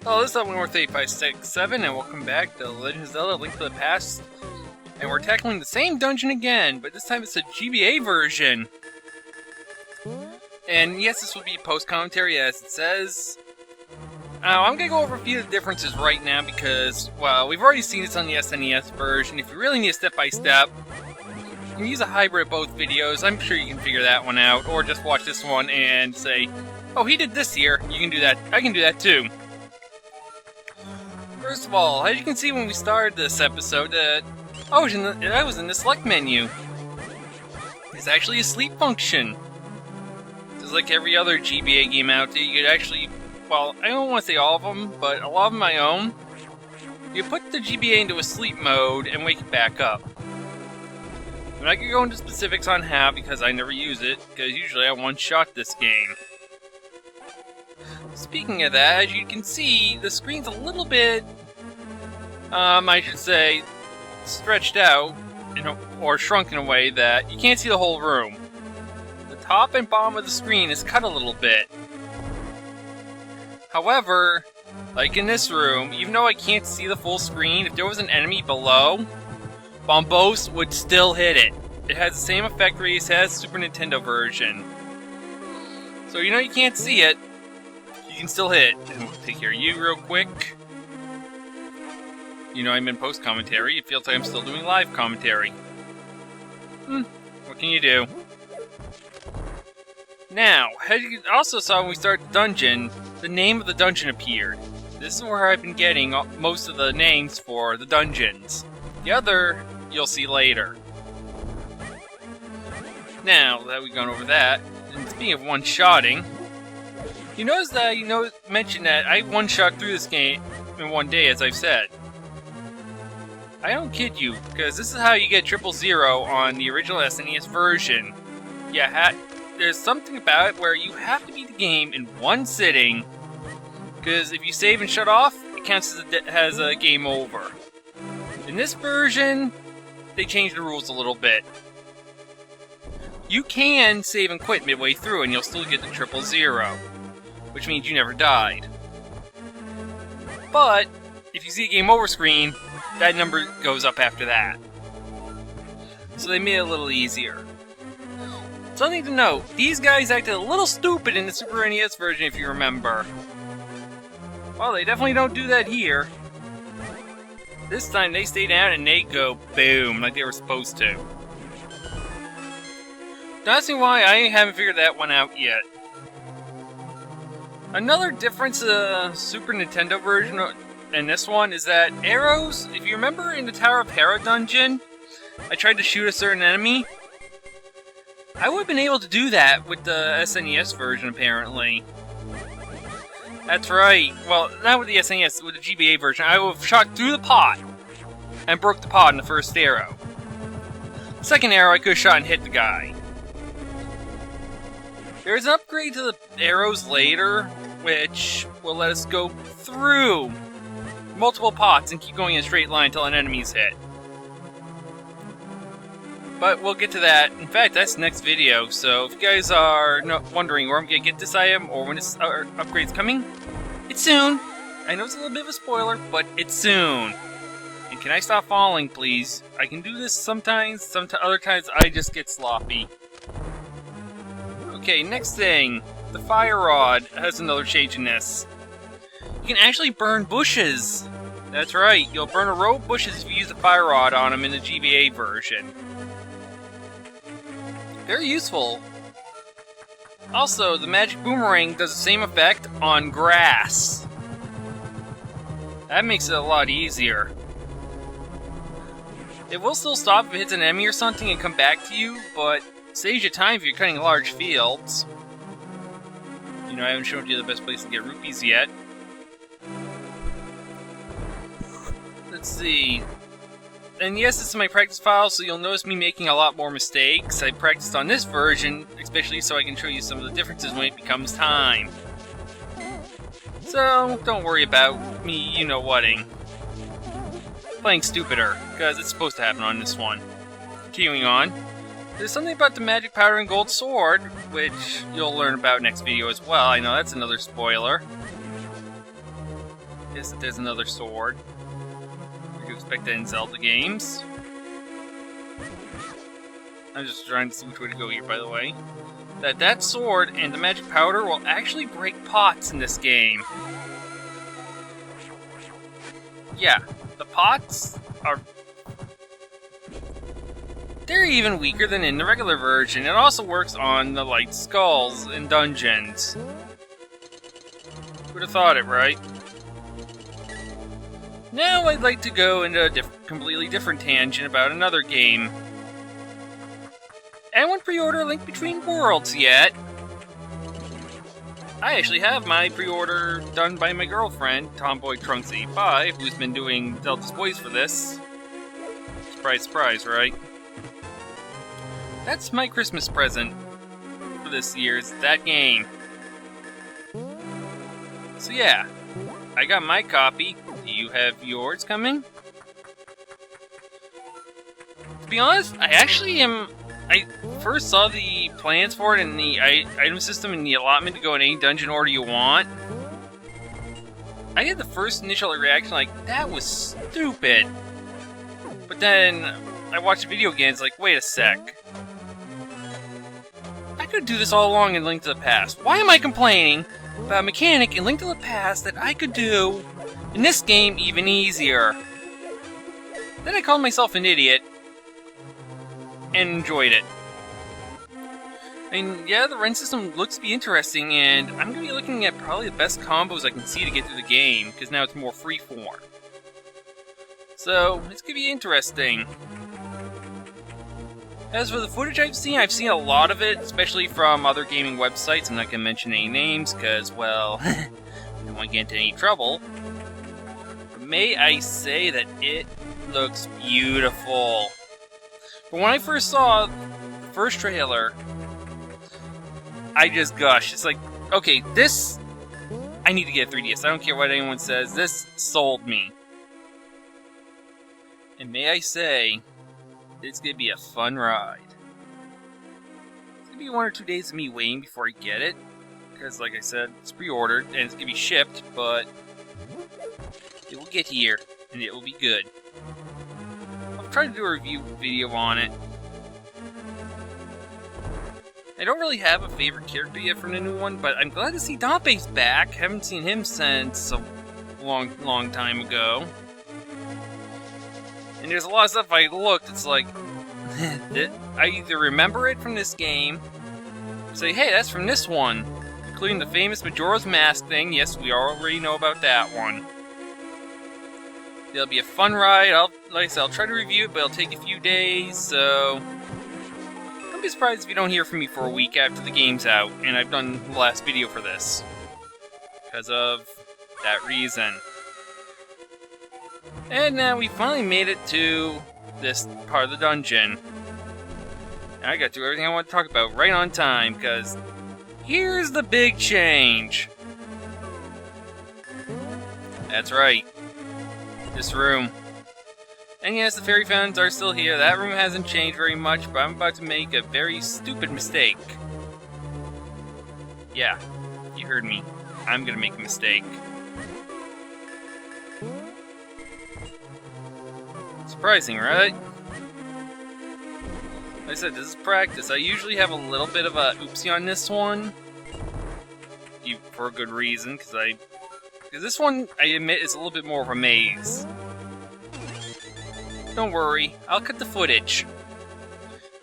Hello, this is North8567, and welcome back to Legend of Zelda: Link to the Past. And we're tackling the same dungeon again, but this time it's a GBA version. And yes, this will be post-commentary, as it says. I'm gonna go over a few of the differences right now because, well, we've already seen this on the SNES version. If you really need a step-by-step, you can use a hybrid of both videos. I'm sure you can figure that one out, or just watch this one and say, oh, he did this here. You can do that. I can do that too. First of all, as you can see when we started this episode, I was in the select menu. It's actually a sleep function. Just like every other GBA game out there, you could actually, well, I don't want to say all of them, but a lot of them I own. You put the GBA into a sleep mode and wake it back up. I'm not going to go into specifics on how because I never use it, because usually I one-shot this game. Speaking of that, as you can see, the screen's a little bit, I should say, stretched out, or shrunk in a way that you can't see the whole room. The top and bottom of the screen is cut a little bit. However, like in this room, even though I can't see the full screen, if there was an enemy below, Bombos would still hit it. It has the same effect rate as the Super Nintendo version. So you can't see it, you can still hit. And we'll take care of you real quick. I'm in post-commentary. It feels like I'm still doing live commentary. What can you do? Now, as you also saw when we started the dungeon, the name of the dungeon appeared. This is where I've been getting most of the names for the dungeons. The other, you'll see later. Now that we've gone over that, and speaking of one-shotting, you notice that mentioned that I one-shot through this game in one day, as I've said. I don't kid you, because this is how you get 000 on the original SNES version. There's something about it where you have to beat the game in one sitting, because if you save and shut off, it counts as a game over. In this version, they changed the rules a little bit. You can save and quit midway through and you'll still get the 000, which means you never died. But, if you see a game over screen, that number goes up after that. So they made it a little easier. Something to note, these guys acted a little stupid in the Super NES version if you remember. Well, they definitely don't do that here. This time they stay down and they go boom, like they were supposed to. Don't ask me why, I haven't figured that one out yet. Another difference Super Nintendo version and this one is that arrows, if you remember in the Tower of Hera dungeon, I tried to shoot a certain enemy. I would have been able to do that with the SNES version, apparently. That's right. Well, not with the SNES, with the GBA version. I would have shot through the pot and broke the pot in the first arrow. The second arrow, I could have shot and hit the guy. There's an upgrade to the arrows later, which will let us go through multiple pots and keep going in a straight line until an enemy's hit. But we'll get to that. In fact, that's the next video, so if you guys are wondering where I'm going to get this item or when this upgrade's coming, it's soon. I know it's a little bit of a spoiler, but it's soon. And can I stop falling, please? I can do this sometimes, other times I just get sloppy. Okay, next thing. The fire rod has another change in this. You can actually burn bushes. That's right, you'll burn a row of bushes if you use the fire rod on them in the GBA version. Very useful. Also, the magic boomerang does the same effect on grass. That makes it a lot easier. It will still stop if it hits an enemy or something and come back to you, but saves you time if you're cutting large fields. I haven't shown you the best place to get rupees yet. Let's see. And yes, this is my practice file, so you'll notice me making a lot more mistakes. I practiced on this version, especially so I can show you some of the differences when it becomes time. So, don't worry about me you-know-whatting. Playing stupider, because it's supposed to happen on this one. Continuing on. There's something about the magic powder and gold sword, which, which, you'll learn about next video as well. I know that's another spoiler. Yes, there's another sword. You expect that in Zelda games. I'm just trying to see which way to go here, by the way. That sword and the magic powder will actually break pots in this game. Yeah, the pots are... they're even weaker than in the regular version. It also works on the light skulls in dungeons. Would have thought it, right? Now I'd like to go into a completely different tangent about another game. Anyone pre-order Link Between Worlds yet? I actually have my pre-order done by my girlfriend, Tomboy Trunks85, who's been doing Zelda's voice for this. Surprise, surprise, right? That's my Christmas present for this year, is that game. So yeah, I got my copy. Do you have yours coming? To be honest, I first saw the plans for it in the item system in the allotment to go in any dungeon order you want. I had the first initial reaction like, that was stupid. But then I watched the video again, it's like, wait a sec. I could do this all along in Link to the Past. Why am I complaining about a mechanic in Link to the Past that I could do in this game even easier? Then I called myself an idiot and enjoyed it. I mean, yeah, the rend system looks to be interesting, and I'm going to be looking at probably the best combos I can see to get through the game, because now it's more freeform. So, it's going to be interesting. As for the footage I've seen a lot of it, especially from other gaming websites. I'm not going to mention any names, because, well, I don't want to get into any trouble. But may I say that it looks beautiful. But when I first saw the first trailer, I just gushed. It's like, okay, this... I need to get a 3DS. I don't care what anyone says. This sold me. And may I say, it's going to be a fun ride. It's going to be 1 or 2 days of me waiting before I get it. Because, like I said, it's pre-ordered, and it's going to be shipped, but... it will get here, and it will be good. I'll try to do a review video on it. I don't really have a favorite character yet from the new one, but I'm glad to see Dampe's back. Haven't seen him since a long time ago. And there's a lot of stuff I looked, it's like... I either remember it from this game, or say, hey, that's from this one. Including the famous Majora's Mask thing. Yes, we already know about that one. It'll be a fun ride. Like I said, I'll try to review it, but it'll take a few days, so... don't be surprised if you don't hear from me for a week after the game's out, and I've done the last video for this. Because of that reason. And now we finally made it to this part of the dungeon. I got through everything I want to talk about right on time, because here's the big change. That's right. This room. And yes, the fairy fountains are still here. That room hasn't changed very much, but I'm about to make a very stupid mistake. Yeah, you heard me. I'm gonna make a mistake. Surprising, right? Like I said, this is practice. I usually have a little bit of a oopsie on this one. For a good reason, because this one, I admit, is a little bit more of a maze. Don't worry, I'll cut the footage.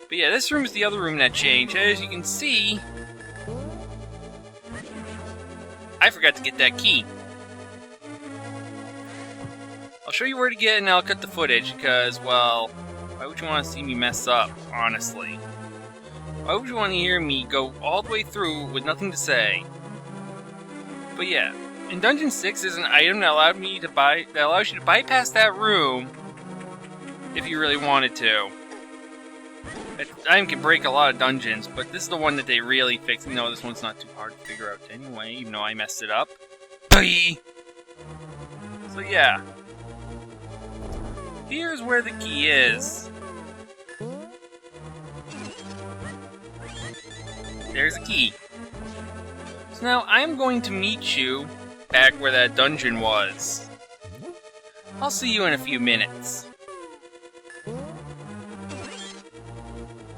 But yeah, this room is the other room that changed. As you can see, I forgot to get that key. I'll show you where to get it and I'll cut the footage, because, well, why would you want to see me mess up, honestly? Why would you want to hear me go all the way through with nothing to say? But yeah, in Dungeon 6 there's an item that allows you to bypass that room if you really wanted to. That item can break a lot of dungeons, but this is the one that they really fixed. No, this one's not too hard to figure out anyway, even though I messed it up. Bye! So yeah. Here's where the key is. There's a key. So now I'm going to meet you back where that dungeon was. I'll see you in a few minutes.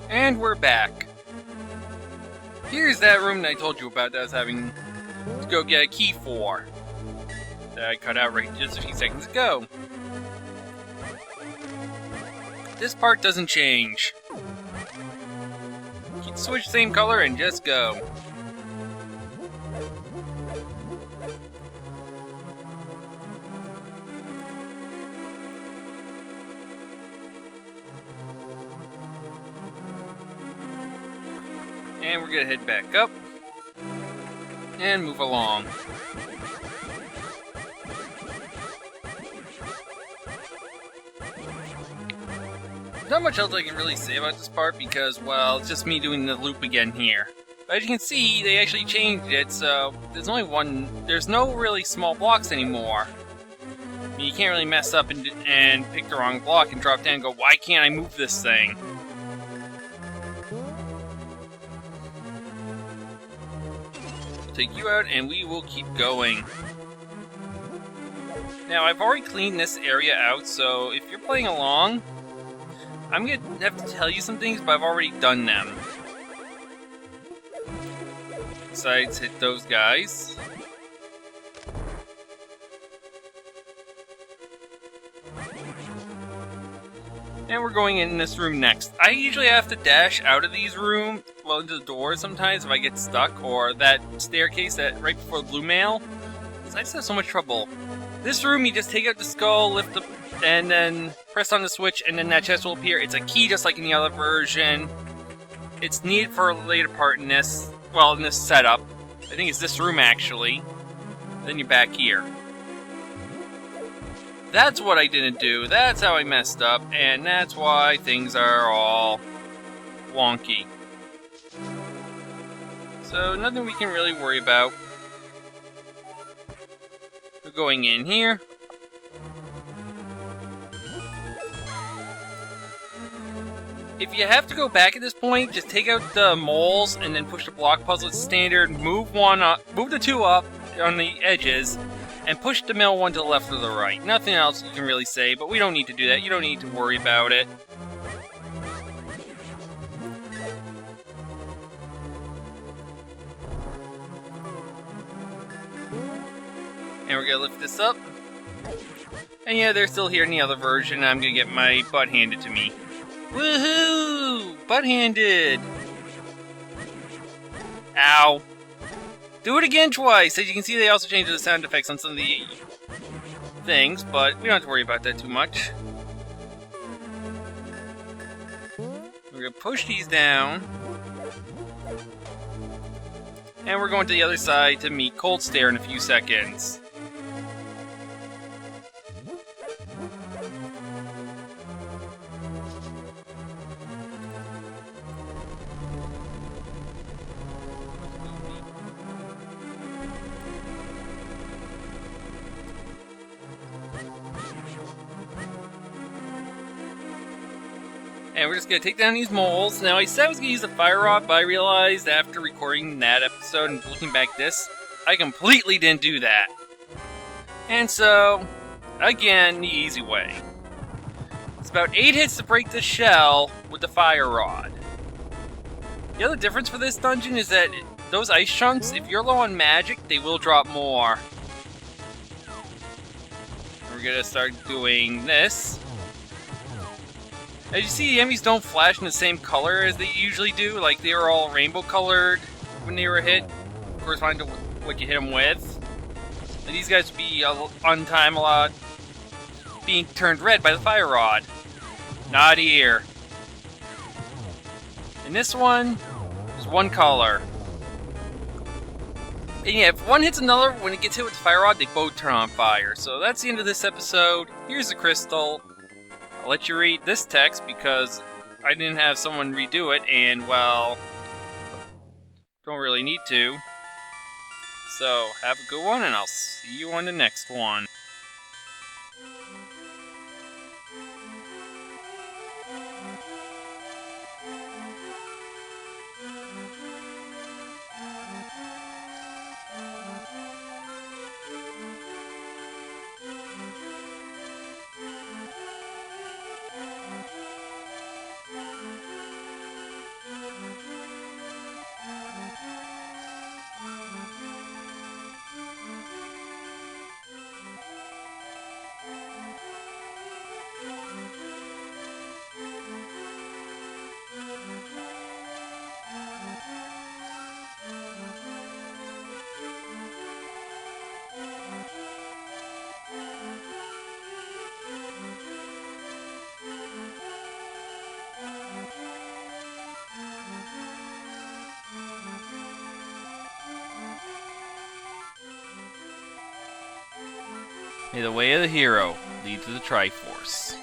And we're back. Here's that room that I told you about that I was having to go get a key for. That I cut out right just a few seconds ago. This part doesn't change. Keep the switch same color and just go. And we're gonna head back up and move along. Not much else I can really say about this part because, well, it's just me doing the loop again here. But as you can see, they actually changed it, so there's no really small blocks anymore. I mean, you can't really mess up and pick the wrong block and drop down and go, why can't I move this thing? Take you out and we will keep going. Now, I've already cleaned this area out, so if you're playing along, I'm gonna have to tell you some things, but I've already done them. Besides, hit those guys. And we're going in this room next. I usually have to dash out of these rooms, well, into the doors sometimes if I get stuck, or that staircase that right before the blue mail. Because I just have so much trouble. This room, you just take out the skull, lift the, and then press on the switch, and then that chest will appear. It's a key just like in the other version. It's needed for a later part in this, well, in this setup. I think it's this room actually. Then you're back here. That's what I didn't do, that's how I messed up, and that's why things are all wonky. So, nothing we can really worry about. We're going in here. If you have to go back at this point, just take out the moles and then push the block puzzle. It's standard. Move the two up on the edges, and push the middle one to the left or the right. Nothing else you can really say, but we don't need to do that. You don't need to worry about it. And we're gonna lift this up. And yeah, they're still here in the other version. I'm gonna get my butt handed to me. Woohoo! Butt-handed! Ow. Do it again twice! As you can see, they also changed the sound effects on some of the things, but we don't have to worry about that too much. We're gonna push these down. And we're going to the other side to meet Cold Stare in a few seconds. And we're just gonna take down these moles. Now, I said I was gonna use the fire rod, but I realized after recording that episode and looking back this, I completely didn't do that. And so, again, the easy way. It's about 8 hits to break the shell with the fire rod. The other difference for this dungeon is that those ice chunks, if you're low on magic, they will drop more. We're gonna start doing this. As you see, the enemies don't flash in the same color as they usually do. Like, they were all rainbow colored when they were hit, corresponding to what you hit them with. And these guys would be on time a lot, being turned red by the fire rod. Not here. In this one, there's one color. And yeah, if one hits another, when it gets hit with the fire rod, they both turn on fire. So that's the end of this episode. Here's the crystal. I'll let you read this text because I didn't have someone redo it, and, well, don't really need to. So, have a good one, and I'll see you on the next one. May the way of the hero lead to the Triforce.